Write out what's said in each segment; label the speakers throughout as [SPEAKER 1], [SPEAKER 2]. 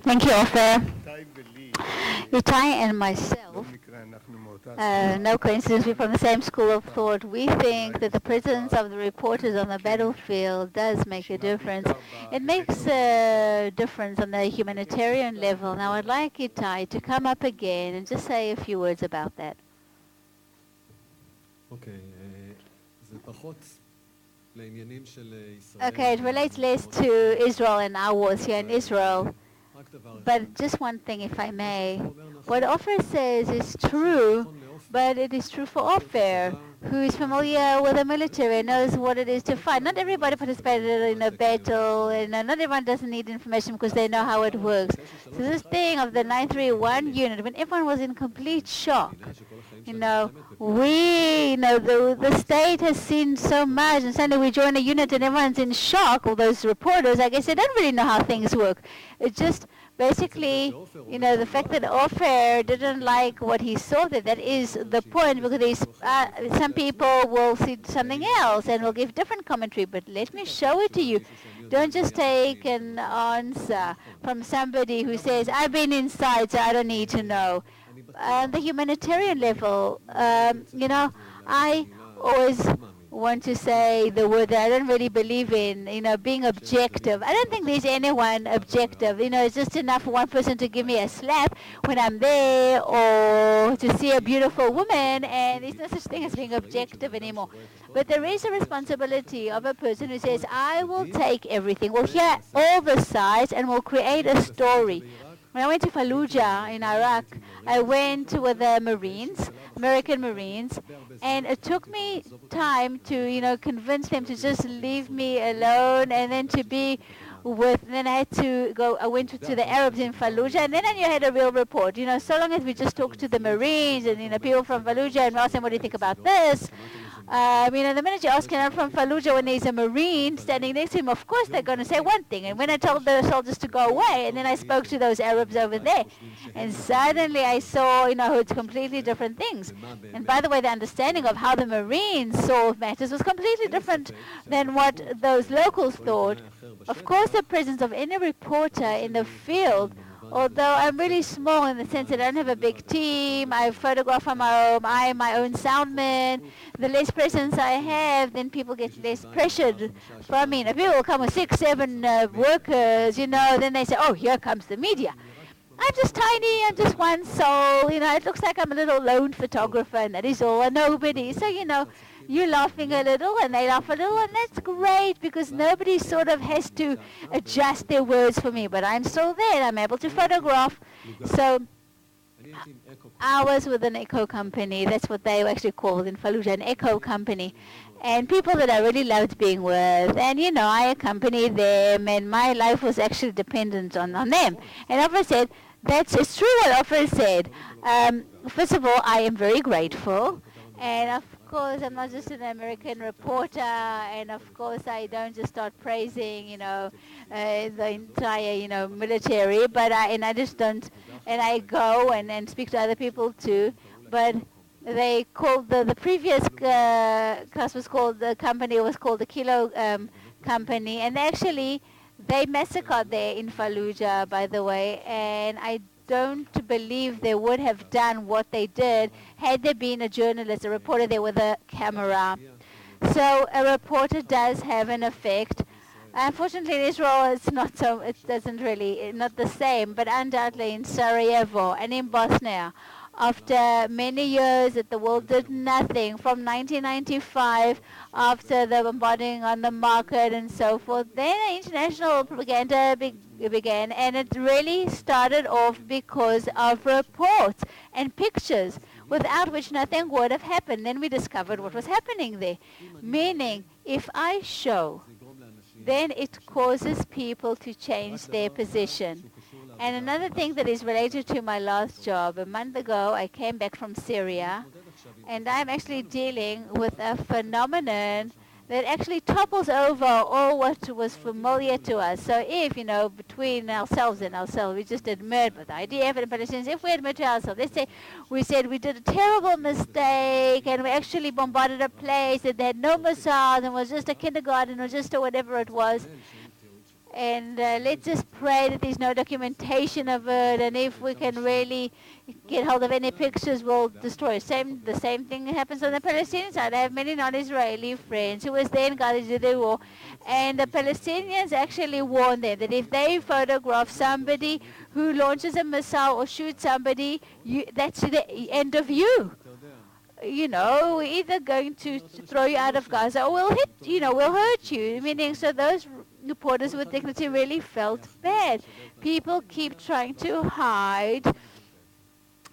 [SPEAKER 1] Thank you, Ofer. Ltai and myself, no coincidence, we're from the same school of thought. We think that the presence of the reporters on the battlefield does make a difference. It makes a difference on the humanitarian level. Now I'd like Ltai to come up again and just say a few words about that. Okay, it relates less to Israel and our wars here in Israel. But just one thing, if I may. What Ofer says is true, but it is true for Ofer, who is familiar with the military and knows what it is to fight. Not everybody participated in a battle, and not everyone doesn't need information because they know how it works. So this thing of the 931 unit, when everyone was in complete shock, the state has seen so much, and suddenly we join a unit and everyone's in shock, all those reporters, I guess they don't really know how things work. It's just basically, the fact that Ofer didn't like what he saw there, that is the point, because some people will see something else and will give different commentary, but let me show it to you. Don't just take an answer from somebody who says, I've been inside, so I don't need to know. The humanitarian level, I always want to say the word that I don't really believe in, being objective. I don't think there's anyone objective. It's just enough for one person to give me a slap when I'm there or to see a beautiful woman, and there's no such thing as being objective anymore. But there is a responsibility of a person who says, I will take everything. We'll hear all the sides and we'll create a story. When I went to Fallujah in Iraq, I went with the Marines, American Marines, and it took me time to, convince them to just leave me alone, and then to be then I had to go, I went to the Arabs in Fallujah, and then I knew I had a real report. So long as we just talked to the Marines and, people from Fallujah and asked them, what do you think about this? The minute you ask him from Fallujah when there's a Marine standing next to him, of course they're going to say one thing. And when I told the soldiers to go away, and then I spoke to those Arabs over there, and suddenly I saw, it's completely different things. And by the way, the understanding of how the Marines saw matters was completely different than what those locals thought. Of course, the presence of any reporter in the field, although I'm really small in the sense that I don't have a big team, I photograph from my home, I am my own soundman. The less presence I have, then people get less pressured from me. If people come with 6, 7 workers, then they say, oh, here comes the media. I'm just tiny, I'm just one soul, it looks like I'm a little lone photographer, and that is all, a nobody. So, you're laughing a little and they laugh a little, and that's great because nobody sort of has to adjust their words for me, but I'm still there, I'm able to photograph. So I was with an echo company, that's what they were actually called in Fallujah, an echo company, and people that I really loved being with, and I accompanied them, and my life was actually dependent on them. And Ofer said, it's true what Ofer said. First of all, I am very grateful, and of course I'm not just an American reporter, and of course I don't just start praising the entire military, but I just don't, and I go and speak to other people too. But they called the previous class was called, the company was called the Kilo company, and they massacred there in Fallujah, by the way, and I don't believe they would have done what they did had there been a journalist, a reporter there with a camera. So a reporter does have an effect. Unfortunately, in Israel, it's not so. It doesn't really, not the same. But undoubtedly, in Sarajevo and in Bosnia, after many years that the world did nothing, from 1995, after the bombarding on the market and so forth, then international propaganda began, and it really started off because of reports and pictures, without which nothing would have happened. Then we discovered what was happening there, meaning if I show, then it causes people to change their position. And another thing that is related to my last job, a month ago I came back from Syria, and I'm actually dealing with a phenomenon that actually topples over all what was familiar to us. So if, between ourselves, we just admit with the IDF and Palestinians, if we admit to ourselves, let's say we said we did a terrible mistake and we actually bombarded a place that they had no missiles and was just a kindergarten or just a whatever it was, and let's just pray that there's no documentation of it, and if we can really get hold of any pictures, we'll destroy it. The same thing happens on the Palestinian side. I have many non-Israeli friends who was there in Gaza during the war, and the Palestinians actually warned them that if they photograph somebody who launches a missile or shoots somebody, that's the end of you. You know, we're either going to throw you out of Gaza or we'll hurt you. Meaning, so those reporters with dignity really felt bad. People keep trying to hide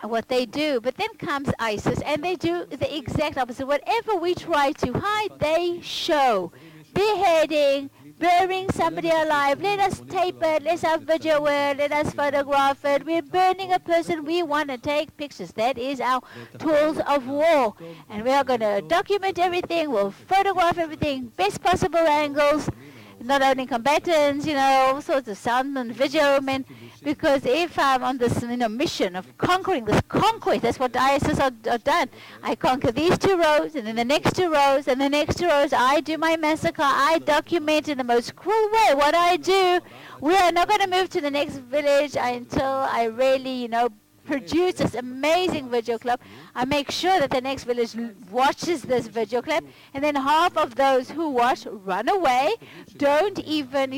[SPEAKER 1] what they do, but then comes ISIS and they do the exact opposite. Whatever we try to hide, they show. Beheading, burying somebody alive, let us tape it, let's have video it, let us photograph it. We're burning a person, we want to take pictures. That is our tools of war. And we are going to document everything, we'll photograph everything, best possible angles, not only combatants, all sorts of sound and video men, because if I'm on this mission of conquering this conquest, that's what ISIS are done. I conquer these 2 rows, and then the next 2 rows, and the next 2 rows, I do my massacre, I document in the most cruel way what I do. We are not going to move to the next village until I really, produce this amazing video clip. I make sure that the next village watches this video clip, and then half of those who watch run away, don't even,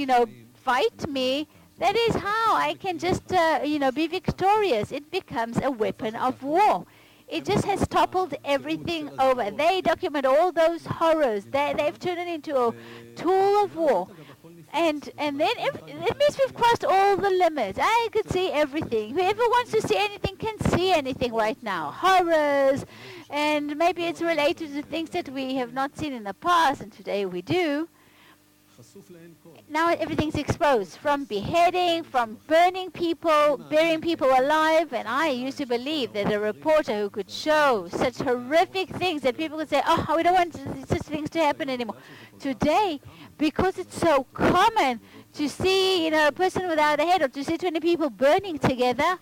[SPEAKER 1] fight me. That is how I can just, be victorious. It becomes a weapon of war. It just has toppled everything over. They document all those horrors. They've turned it into a tool of war. And then it means we've crossed all the limits. I could see everything. Whoever wants to see anything can see anything right now. Horrors, and maybe it's related to things that we have not seen in the past, and today we do. Now everything's exposed, from beheading, from burning people, burying people alive. And I used to believe that a reporter who could show such horrific things that people could say, oh, we don't want such things to happen anymore. Today, because it's so common to see, a person without a head, or to see 20 people burning together,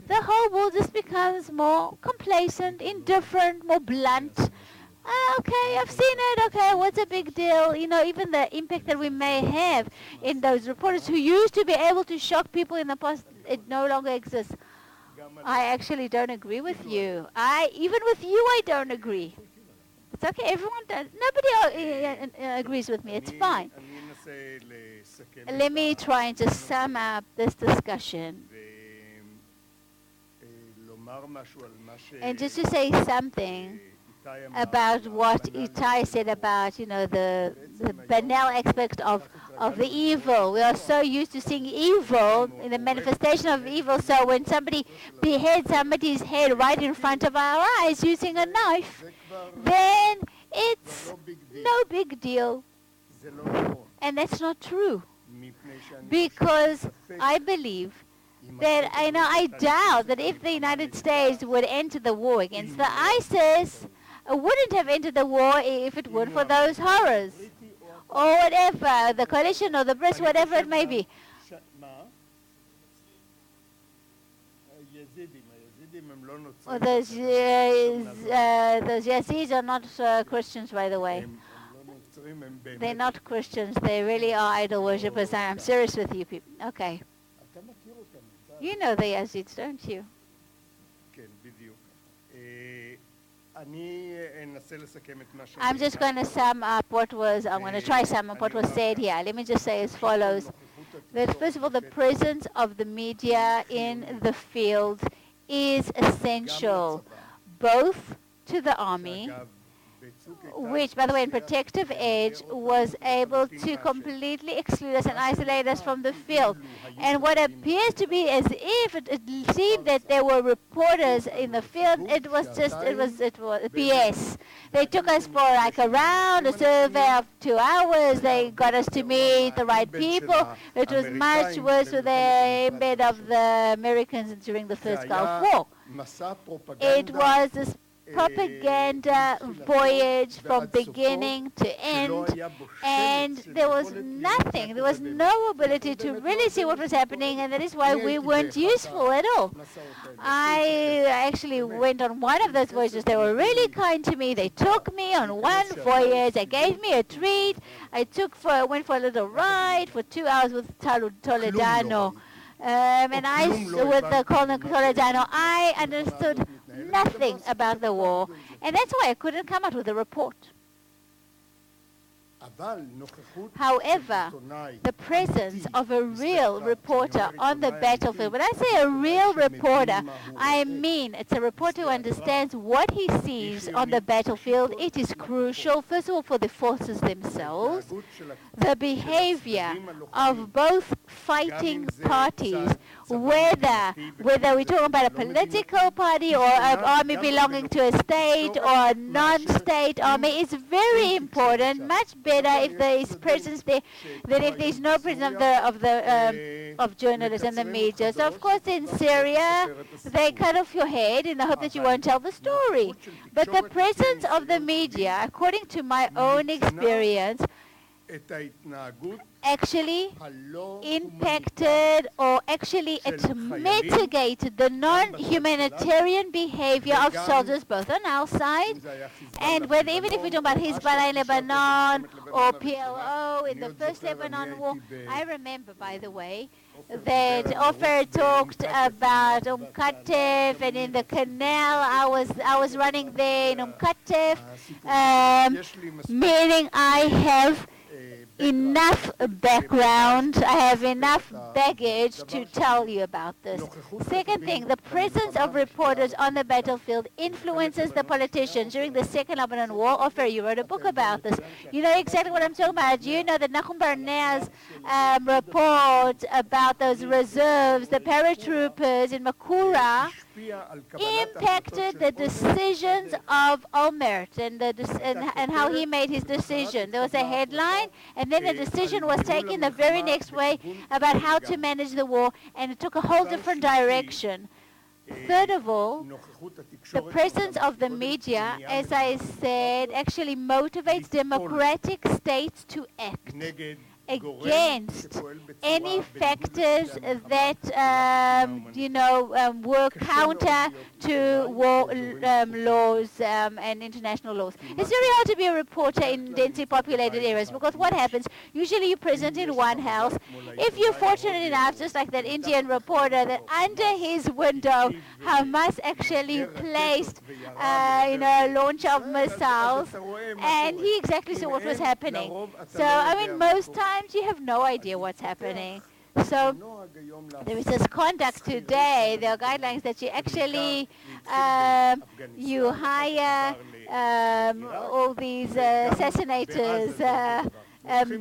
[SPEAKER 1] the whole world just becomes more complacent, indifferent, more blunt. Okay, I've seen it. Okay, what's a big deal? Even the impact that we may have in those reporters who used to be able to shock people in the past, it no longer exists. I actually don't agree with you. Even with you, I don't agree. It's okay. Everyone does. Nobody agrees with me. It's fine. Let me try and just sum up this discussion. And just to say something about what ltai said about, the banal aspect of the evil. We are so used to seeing evil, in the manifestation of evil, so when somebody beheads somebody's head right in front of our eyes using a knife, then it's no big deal. And that's not true. Because I believe that, I doubt that if the United States would enter the war against the ISIS, wouldn't have entered the war if it weren't for those horrors. Or whatever, the coalition or the Brits, whatever it may be. Or those Yazidis are not Christians, by the way. They're not Christians. They really are idol worshippers. I'm serious with you people. Okay. You know the Yazidis, don't you? I'm just going to sum up I'm going to try sum up what was said here. Let me just say as follows. That first of all, the presence of the media in the field is essential, both to the army, which, by the way, in Protective Edge, was able to completely exclude us and isolate us from the field. And what appears to be as if it seemed that there were reporters in the field, it was BS. They took us for like around a survey of 2 hours. They got us to meet the right people. It was much worse with the embed of the Americans during the first Gulf War. It was this propaganda voyage from beginning to end, and there was nothing, there was no ability to really see what was happening, and that is why we weren't useful at all. I actually went on one of those voyages. They were really kind to me. They took me on one voyage. They gave me a treat. I went for a little ride for 2 hours with Toledano. And with the Colonel Toledano, I understood nothing about the war. And that's why I couldn't come out with a report. However, the presence of a real reporter on the battlefield, when I say a real reporter, I mean it's a reporter who understands what he sees on the battlefield. It is crucial, first of all, for the forces themselves, the behavior of both fighting parties, whether we're talking about a political party or an army belonging to a state or a non-state army, is very important, much better if there is presence there than if there is no presence of journalists and the media. So of course in Syria they cut off your head in the hope that you won't tell the story. But the presence of the media, according to my own experience, actually impacted, or actually it mitigated the non-humanitarian behavior of soldiers both on our side, and even if we talk about Hezbollah in Lebanon or PLO in the first Lebanon war. I remember, by the way, that Ofer talked about Katef, and in the canal I was running there in Katef, meaning I have enough background, I have enough baggage to tell you about this. Second thing, the presence of reporters on the battlefield influences the politicians. During the Second Lebanon War, Ofer, you wrote a book about this. You know exactly what I'm talking about. You know that Nahum Barnea's report about those reserves, the paratroopers in Makura, impacted the decisions of Olmert and how he made his decision. There was a headline, and then a decision was taken the very next way about how to manage the war, and it took a whole different direction. Third of all, the presence of the media, as I said, actually motivates democratic states to act against any factors that work counter to war laws and international laws. It's very hard to be a reporter in densely populated areas, because what happens, usually you're present in one house. If you're fortunate enough, just like that Indian reporter, that under his window Hamas actually placed a launch of missiles, and he exactly saw what was happening. So I mean, most times you have no idea what's happening. So there is this conduct today. There are guidelines that you actually you hire all these assassinators,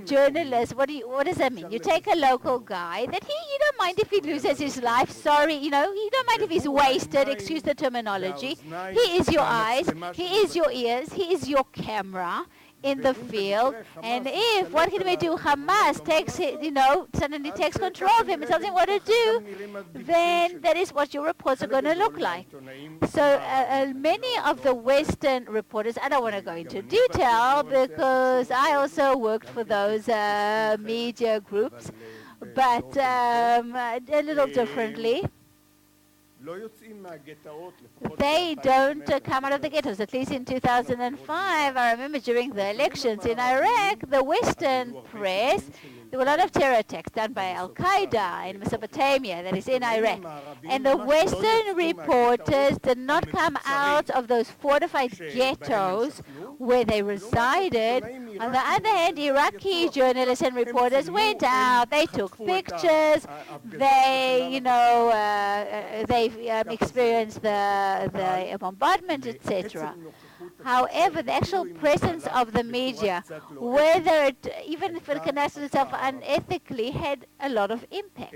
[SPEAKER 1] journalists. What does that mean? You take a local guy that you don't mind if he loses his life. Sorry, you don't mind if he's wasted. Excuse the terminology. He is your eyes. He is your ears. He is your camera in the field, and if, what can we do, Hamas takes, suddenly takes control of him and tells him what to do, then that is what your reports are going to look like. So many of the Western reporters, I don't want to go into detail because I also worked for those media groups, but a little differently. They don't come out of the ghettos, at least in 2005. I remember during the elections in Iraq, the Western press, there were a lot of terror attacks done by Al-Qaeda in Mesopotamia, that is in Iraq. And the Western reporters did not come out of those fortified ghettos where they resided. On the other hand, Iraqi journalists and reporters went out, they took pictures, they, experienced the bombardment, etc. However, the actual presence of the media, whether even if it conducts itself unethically, had a lot of impact.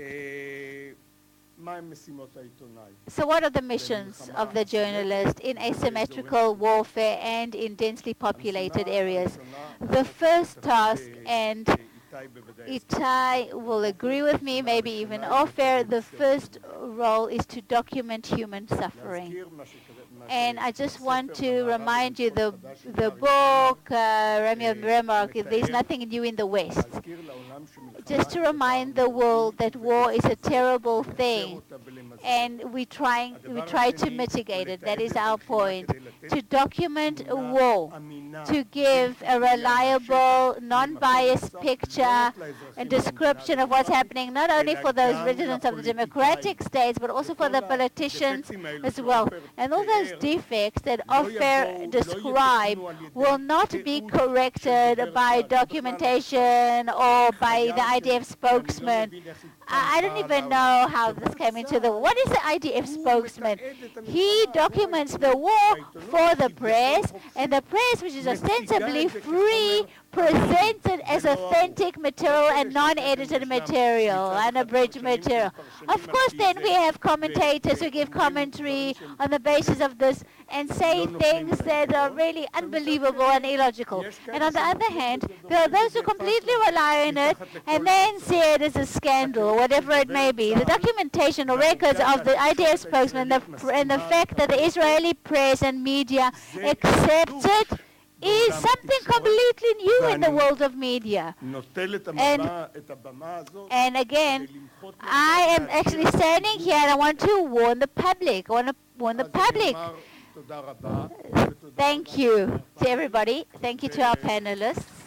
[SPEAKER 1] So what are the missions of the journalist in asymmetrical warfare and in densely populated areas? The first task, and Ltai will agree with me, maybe even Ofer. The first role is to document human suffering. And I just want to remind you, the book, Romeo and Remark, there's nothing new in the West. Just to remind the world that war is a terrible thing, and we try to mitigate it. That is our point. To document a war, to give a reliable, non-biased picture and description of what's happening, not only for those residents of the democratic states, but also for the politicians as well. And all those defects that Ofer described will not be corrected by documentation or by the IDF spokesman. I don't even know how this came into the... What is the IDF spokesman? He documents the war for the press, and the press, which is ostensibly free, presented as authentic material and non-edited material, unabridged material. Of course, then we have commentators who give commentary on the basis of this and say things that are really unbelievable and illogical. And on the other hand, there are those who completely rely on it and then see it as a scandal, whatever it may be. The documentation or records of the IDF spokesman and the fact that the Israeli press and media accepts it is something completely new in the world of media. And again, I am actually standing here and I want to warn the public. Thank you to everybody. Thank you to our panelists.